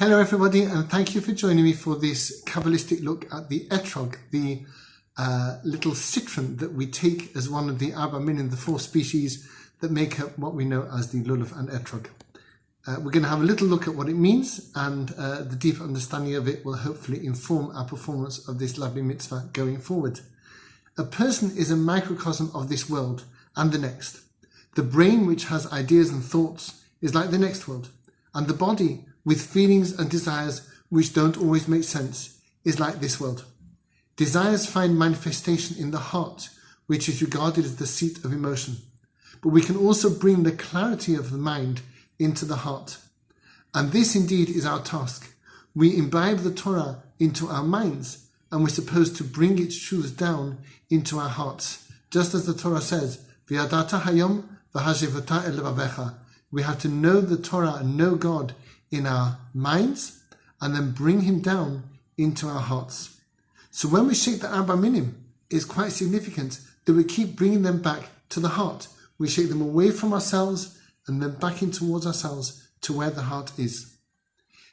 Hello everybody, and thank you for joining me for this Kabbalistic look at the etrog, the little citron that we take as one of the Arba Minim, the four species that make up what we know as the lulav and etrog. We're going to have a little look at what it means, and the deep understanding of it will hopefully inform our performance of this lovely mitzvah going forward. A person is a microcosm of this world and the next. The brain, which has ideas and thoughts, is like the next world, and the body, with feelings and desires which don't always make sense, is like this world. Desires find manifestation in the heart, which is regarded as the seat of emotion. But we can also bring the clarity of the mind into the heart. And this indeed is our task. We imbibe the Torah into our minds, and we're supposed to bring its truths down into our hearts. Just as the Torah says, V'yadata hayom v'hashivata el levavecha. We have to know the Torah and know God in our minds, and then bring him down into our hearts. So when we shake the Arba Minim, it's quite significant that we keep bringing them back to the heart. We shake them away from ourselves and then back in towards ourselves to where the heart is.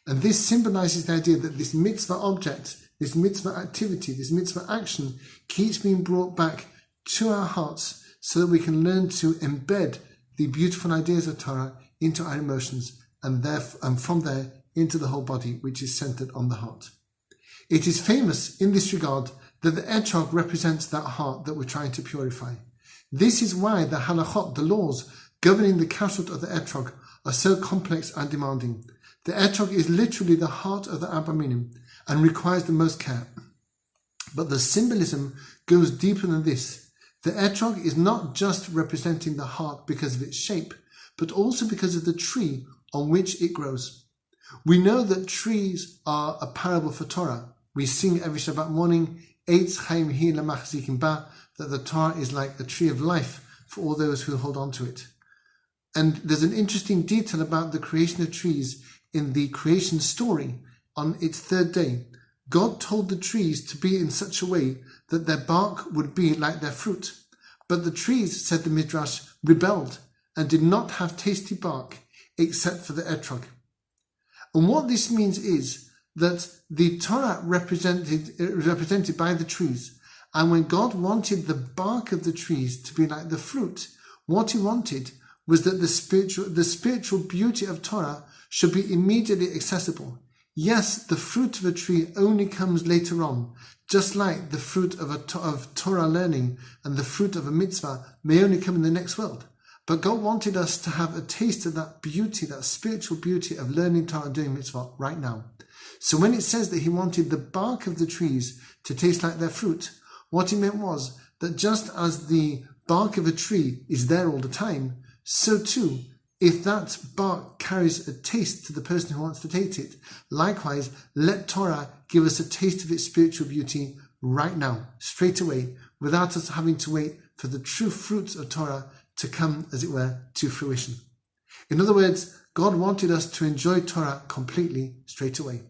And this symbolizes the idea that this mitzvah object, this mitzvah activity, this mitzvah action keeps being brought back to our hearts so that we can learn to embed the beautiful ideas of Torah into our emotions, and from there into the whole body, which is centered on the heart. It is famous in this regard that the etrog represents that heart that we're trying to purify. This is why the halachot, the laws governing the kashrut of the etrog, are so complex and demanding. The etrog is literally the heart of the Arba Minim and requires the most care. But the symbolism goes deeper than this. The etrog is not just representing the heart because of its shape, but also because of the tree on which it grows. We know that trees are a parable for Torah. We sing every Shabbat morning, Eitz Chaim Hi Lamachzikim Ba, that the Torah is like a tree of life for all those who hold on to it. And there's an interesting detail about the creation of trees in the creation story. On its third day, God told the trees to be in such a way that their bark would be like their fruit. But the trees, said the Midrash, rebelled and did not have tasty bark except for the etrog. And what this means is that the Torah represented by the trees, and when God wanted the bark of the trees to be like the fruit, what he wanted was that the spiritual beauty of Torah should be immediately accessible. Yes, the fruit of a tree only comes later on, just like the fruit of Torah learning and the fruit of a mitzvah may only come in the next world. But God wanted us to have a taste of that beauty, that spiritual beauty of learning Torah and doing mitzvah right now. So when it says that he wanted the bark of the trees to taste like their fruit, what he meant was that just as the bark of a tree is there all the time, so too, if that bark carries a taste to the person who wants to taste it, likewise, let Torah give us a taste of its spiritual beauty right now, straight away, without us having to wait for the true fruits of Torah to come, as it were, to fruition. In other words, God wanted us to enjoy Torah completely straight away.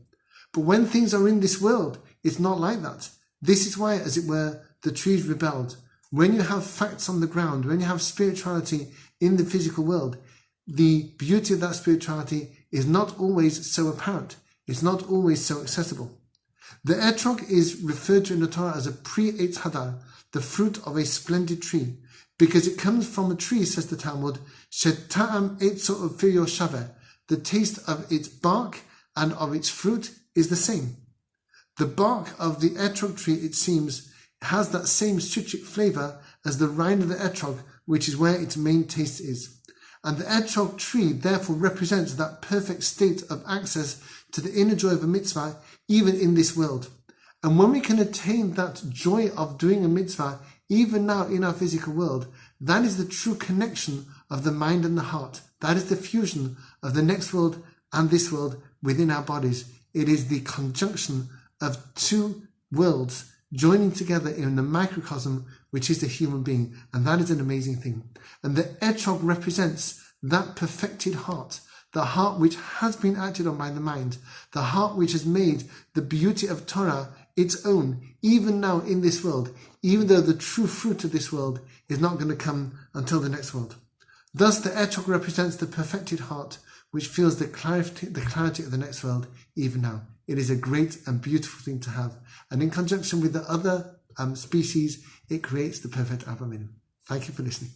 But when things are in this world, it's not like that. This is why, as it were, the trees rebelled. When you have facts on the ground, when you have spirituality in the physical world, the beauty of that spirituality is not always so apparent. It's not always so accessible. The etrog is referred to in the Torah as a pre-Eitz Hadar, the fruit of a splendid tree, because it comes from a tree, says the Talmud, Sheta'am Eitzo Ofir Shaveh. The taste of its bark and of its fruit is the same. The bark of the etrog tree, it seems, has that same citric flavour as the rind of the etrog, which is where its main taste is. And the etrog tree therefore represents that perfect state of access to the inner joy of a mitzvah, even in this world. And when we can attain that joy of doing a mitzvah, even now in our physical world, that is the true connection of the mind and the heart. That is the fusion of the next world and this world within our bodies. It is the conjunction of two worlds joining together in the microcosm, which is the human being. And that is an amazing thing. And the etrog represents that perfected heart, the heart which has been acted on by the mind, the heart which has made the beauty of Torah its own, even now in this world, even though the true fruit of this world is not going to come until the next world. Thus, the etrog represents the perfected heart, which feels the clarity of the next world even now. It is a great and beautiful thing to have. And in conjunction with the other species, it creates the perfect Abba Minim. Thank you for listening.